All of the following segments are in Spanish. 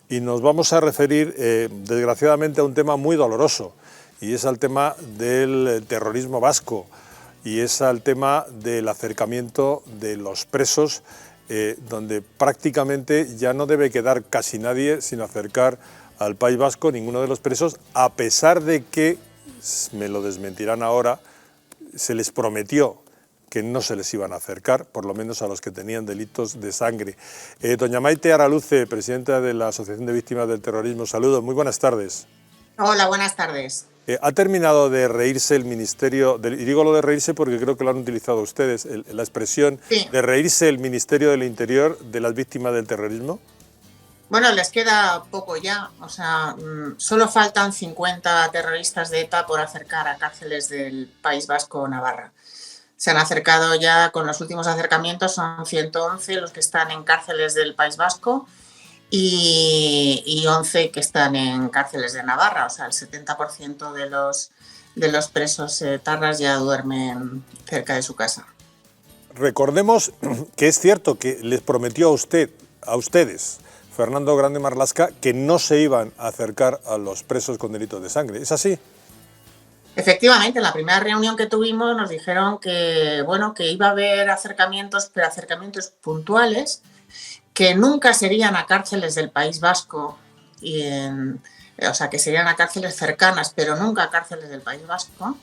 y nos vamos a referir, desgraciadamente, a un tema muy doloroso, y es al tema del terrorismo vasco, y es al tema del acercamiento de los presos, donde prácticamente ya no debe quedar casi nadie sin acercar al País Vasco ninguno de los presos, a pesar de que, me lo desmentirán ahora, se les prometió que no se les iban a acercar, por lo menos a los que tenían delitos de sangre. Doña Maite Araluce, presidenta de la Asociación de Víctimas del Terrorismo, saludos, muy buenas tardes. Hola, buenas tardes. ¿Ha terminado de reírse el Ministerio, y digo lo de reírse porque creo que lo han utilizado ustedes, la expresión Sí. de reírse el Ministerio del Interior de las víctimas del terrorismo? Bueno, les queda poco ya, o sea, solo faltan 50 terroristas de ETA por acercar a cárceles del País Vasco o Navarra. Se han acercado ya, con los últimos acercamientos, son 111 los que están en cárceles del País Vasco y 11 que están en cárceles de Navarra, o sea, el 70% de los presos etarras ya duermen cerca de su casa. Recordemos que es cierto que les prometió a ustedes, Fernando Grande Marlaska, que no se iban a acercar a los presos con delitos de sangre. ¿Es así? Efectivamente, en la primera reunión que tuvimos nos dijeron que, bueno, que iba a haber acercamientos, pero acercamientos puntuales, que nunca serían a cárceles del País Vasco, o sea, que serían a cárceles cercanas, pero nunca a cárceles del País Vasco,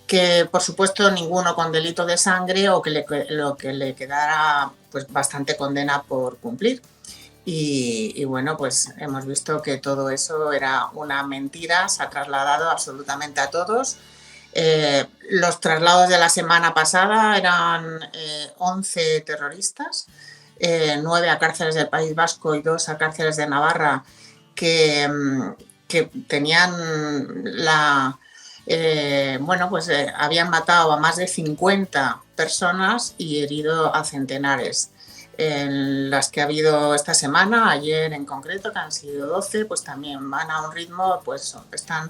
que por supuesto ninguno con delito de sangre o que lo que le quedara pues bastante condena por cumplir. Y bueno, pues hemos visto que todo eso era una mentira, se ha trasladado absolutamente a todos. Los traslados de la semana pasada eran 11 terroristas, 9 a cárceles del País Vasco y 2 a cárceles de Navarra, que tenían bueno, pues habían matado a más de 50 personas y herido a centenares. En las que ha habido esta semana, ayer en concreto, que han sido 12, pues también van a un ritmo, pues están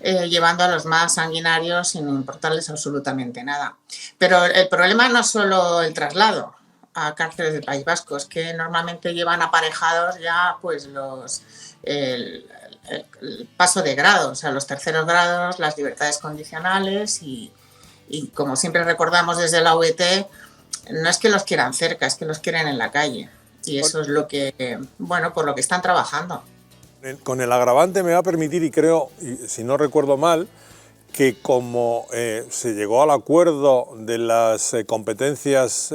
llevando a los más sanguinarios sin importarles absolutamente nada. Pero el problema no es solo el traslado a cárceles del País Vasco, es que normalmente llevan aparejados ya pues el paso de grado, o sea, los terceros grados, las libertades condicionales y como siempre recordamos desde la OET, no es que los quieran cerca, es que los quieren en la calle. Y eso es lo que, bueno, por lo que están trabajando. Con el agravante me va a permitir, y creo, si no recuerdo mal, que como se llegó al acuerdo de las competencias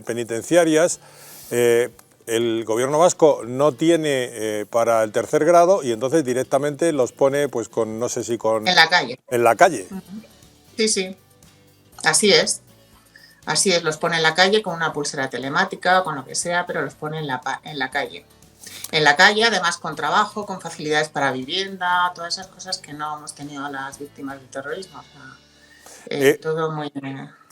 penitenciarias, el gobierno vasco no tiene para el tercer grado y entonces directamente los pone, pues con, no sé si con... En la calle. En la calle. Sí, sí, así es. Así es, los pone en la calle con una pulsera telemática o con lo que sea, pero los pone en la calle. En la calle, además con trabajo, con facilidades para vivienda, todas esas cosas que no hemos tenido a las víctimas del terrorismo. O sea, todo muy...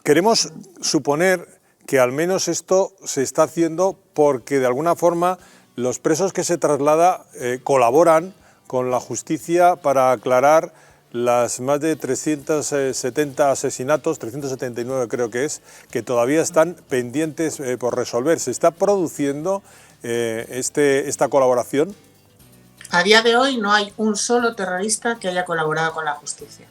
Queremos suponer que al menos esto se está haciendo porque de alguna forma los presos que se traslada colaboran con la justicia para aclarar las más de 370 asesinatos, 379 creo que es, que todavía están pendientes por resolver. ¿Se está produciendo esta colaboración? A día de hoy no hay un solo terrorista que haya colaborado con la justicia.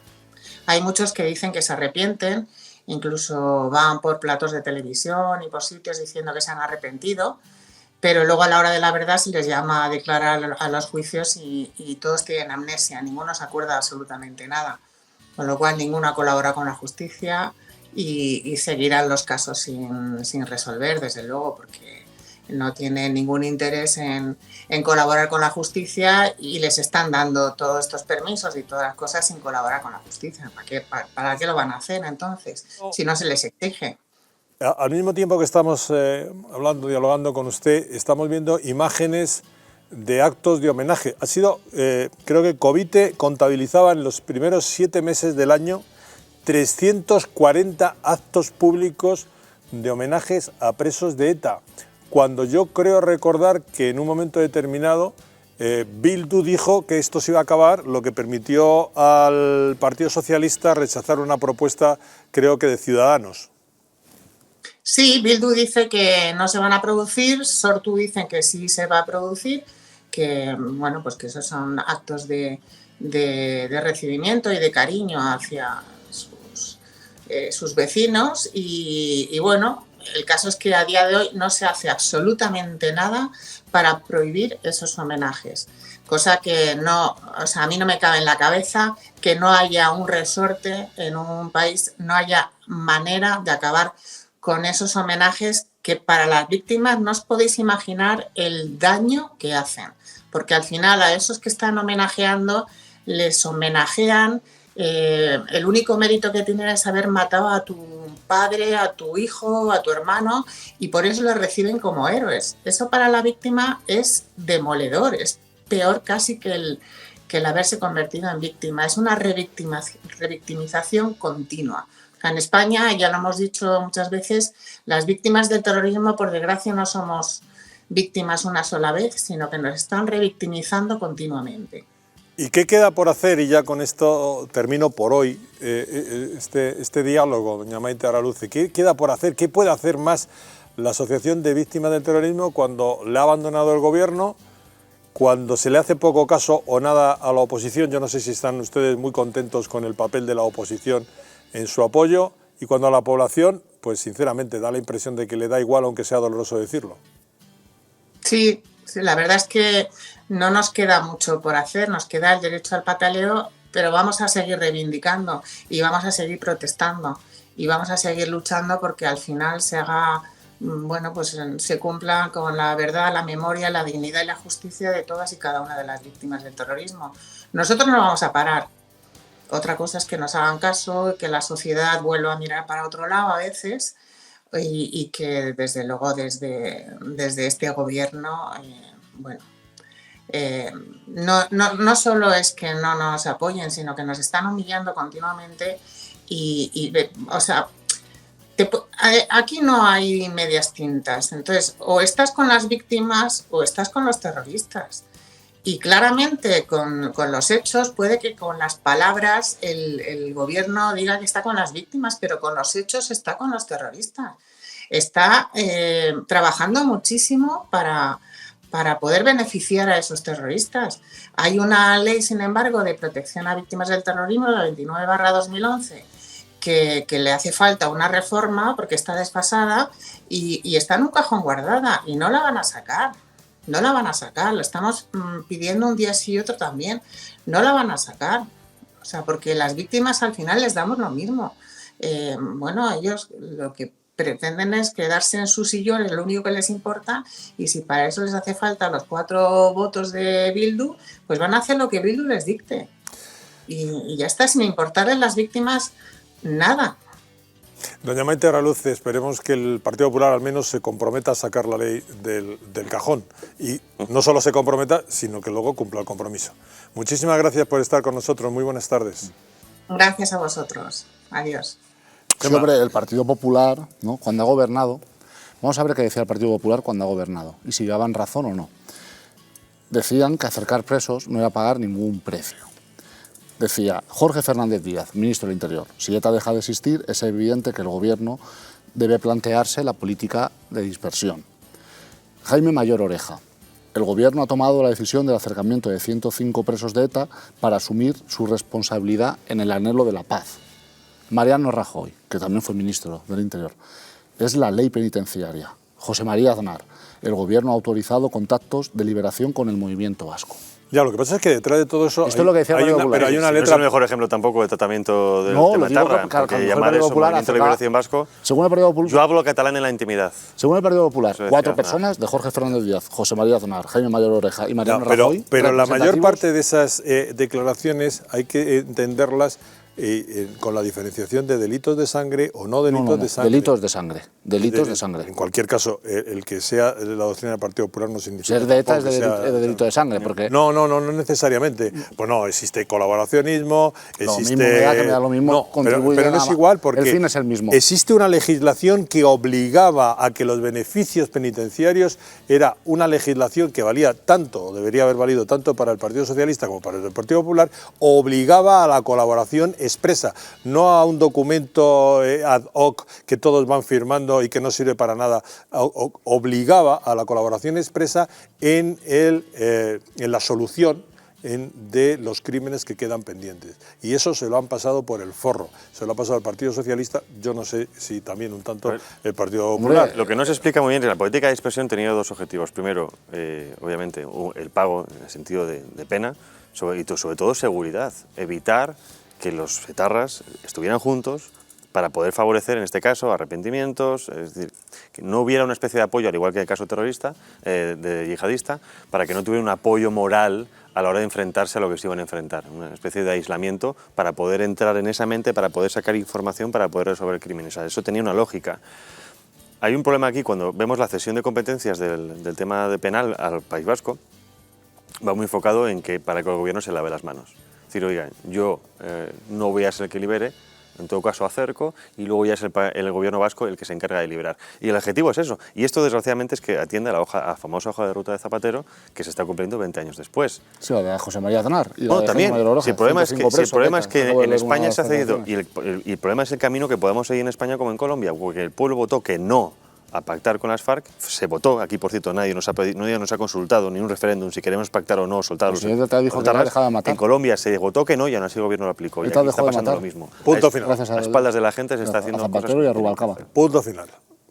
Hay muchos que dicen que se arrepienten, incluso van por platos de televisión y por sitios diciendo que se han arrepentido, pero luego a la hora de la verdad se les llama a declarar a los juicios y todos tienen amnesia, ninguno se acuerda absolutamente nada, con lo cual ninguno ha colaborado con la justicia y seguirán los casos sin resolver, desde luego, porque no tienen ningún interés en colaborar con la justicia y les están dando todos estos permisos y todas las cosas sin colaborar con la justicia. ¿Para qué lo van a hacer entonces, si no se les exige? Al mismo tiempo que estamos dialogando con usted, estamos viendo imágenes de actos de homenaje. Ha sido, creo que Covite contabilizaba en los primeros 7 meses del año 340 actos públicos de homenajes a presos de ETA, cuando yo creo recordar que en un momento determinado Bildu dijo que esto se iba a acabar, lo que permitió al Partido Socialista rechazar una propuesta, creo que de Ciudadanos. Sí, Bildu dice que no se van a producir, Sortu dicen que sí se va a producir, bueno, pues que esos son actos de recibimiento y de cariño hacia sus vecinos y bueno, el caso es que a día de hoy no se hace absolutamente nada para prohibir esos homenajes, cosa que no, o sea, a mí no me cabe en la cabeza que no haya un resorte en un país, no haya manera de acabar con esos homenajes que para las víctimas no os podéis imaginar el daño que hacen, porque al final a esos que están homenajeando les homenajean. El único mérito que tienen es haber matado a tu padre, a tu hijo, a tu hermano, y por eso los reciben como héroes. Eso para la víctima es demoledor, es peor casi que el haberse convertido en víctima. Es una revictimización continua. En España, ya lo hemos dicho muchas veces, las víctimas del terrorismo, por desgracia, no somos víctimas una sola vez, sino que nos están revictimizando continuamente. ¿Y qué queda por hacer? Y ya con esto termino por hoy este diálogo, doña Maite Araluce. ¿Qué queda por hacer? ¿Qué puede hacer más la Asociación de Víctimas del Terrorismo cuando le ha abandonado el gobierno, cuando se le hace poco caso o nada a la oposición? Yo no sé si están ustedes muy contentos con el papel de la oposición en su apoyo, y cuando a la población, pues sinceramente da la impresión de que le da igual, aunque sea doloroso decirlo. Sí, la verdad es que no nos queda mucho por hacer, nos queda el derecho al pataleo, pero vamos a seguir reivindicando y vamos a seguir protestando y vamos a seguir luchando porque al final se haga, bueno, pues se cumpla con la verdad, la memoria, la dignidad y la justicia de todas y cada una de las víctimas del terrorismo. Nosotros no vamos a parar. Otra cosa es que nos hagan caso, que la sociedad vuelva a mirar para otro lado a veces y que desde luego desde este gobierno, bueno, no solo es que no nos apoyen, sino que nos están humillando continuamente o sea, aquí no hay medias tintas. Entonces, o estás con las víctimas o estás con los terroristas. Y claramente con los hechos, puede que con las palabras el gobierno diga que está con las víctimas, pero con los hechos está con los terroristas. Está trabajando muchísimo para poder beneficiar a esos terroristas. Hay una ley, sin embargo, de protección a víctimas del terrorismo, la 29/2011, que le hace falta una reforma porque está desfasada y está en un cajón guardada y no la van a sacar. No la van a sacar, lo estamos pidiendo un día sí y otro también. No la van a sacar, o sea, porque las víctimas al final les damos lo mismo. Bueno, ellos lo que pretenden es quedarse en su sillón, es lo único que les importa, y si para eso les hace falta los 4 votos de Bildu, pues van a hacer lo que Bildu les dicte. Y ya está, sin importarles las víctimas nada. Doña Maite Araluce, esperemos que el Partido Popular al menos se comprometa a sacar la ley del cajón. Y no solo se comprometa, sino que luego cumpla el compromiso. Muchísimas gracias por estar con nosotros. Muy buenas tardes. Gracias a vosotros. Adiós. Sobre el Partido Popular, ¿no?, cuando ha gobernado, vamos a ver qué decía el Partido Popular cuando ha gobernado y si llevaban razón o no. Decían que acercar presos no iba a pagar ningún precio. Decía Jorge Fernández Díaz, ministro del Interior: si ETA deja de existir, es evidente que el gobierno debe plantearse la política de dispersión. Jaime Mayor Oreja: el gobierno ha tomado la decisión del acercamiento de 105 presos de ETA para asumir su responsabilidad en el anhelo de la paz. Mariano Rajoy, que también fue ministro del Interior: es la ley penitenciaria. José María Aznar: el gobierno ha autorizado contactos de liberación con el movimiento vasco. Ya, lo que pasa es que detrás de todo eso Esto es lo que decía pero hay una letra... No es el mejor ejemplo tampoco de tratamiento del tema etarra, porque llamar eso Movimiento de Liberación Vasco... Según el Partido Popular, yo hablo catalán en la intimidad. Según el Partido Popular, 4 personas de Jorge Fernández Díaz, José María Aznar, Jaime Mayor Oreja y Mariano Rajoy... Pero la mayor parte de esas declaraciones hay que entenderlas con la diferenciación de delitos de sangre o no delitos de sangre. Delitos de sangre. Delitos de sangre. En cualquier caso, el que sea de la doctrina del Partido Popular no significa... Ser de ETA es de delito de sangre, porque... No necesariamente. Pues no, existe colaboracionismo, existe... Me da lo mismo, pero no es igual, porque el fin es el mismo. Existe una legislación que obligaba a que los beneficios penitenciarios era una legislación que valía tanto, o debería haber valido tanto para el Partido Socialista como para el Partido Popular, obligaba a la colaboración expresa, no a un documento ad hoc que todos van firmando y que no sirve para nada, obligaba a la colaboración expresa en la solución de los crímenes que quedan pendientes. Y eso se lo han pasado por el forro. Se lo ha pasado al Partido Socialista, yo no sé si también un tanto el Partido Popular. Lo que no se explica muy bien es que la política de dispersión tenía dos objetivos. Primero, obviamente, el pago en el sentido de pena y sobre todo seguridad. Evitar que los etarras estuvieran juntos para poder favorecer, en este caso, arrepentimientos, es decir, que no hubiera una especie de apoyo, al igual que en el caso terrorista, de yihadista, para que no tuviera un apoyo moral a la hora de enfrentarse a lo que se iban a enfrentar, una especie de aislamiento para poder entrar en esa mente, para poder sacar información, para poder resolver crímenes. O sea, eso tenía una lógica. Hay un problema aquí cuando vemos la cesión de competencias del tema de penal al País Vasco, va muy enfocado en que para que el gobierno se lave las manos. Es decir, oigan, yo no voy a ser el que libere, en todo caso acerco, y luego ya es el gobierno vasco el que se encarga de liberar. Y el objetivo es eso. Y esto, desgraciadamente, es que atiende a la famosa hoja de ruta de Zapatero, que se está cumpliendo 20 años después. Sí, la de José María Aznar. Bueno, también. Si el problema es que en España se ha cedido, y el problema es el camino que podemos seguir en España como en Colombia, porque el pueblo votó que no a pactar con las FARC, se votó, aquí por cierto nadie nos ha consultado, ni un referéndum, si queremos pactar o no, soltar los etarras. En Colombia se votó que no y aún así el gobierno lo aplicó. Y aquí está pasando lo mismo. Punto final. A espaldas de la gente se está haciendo cosas. Punto final.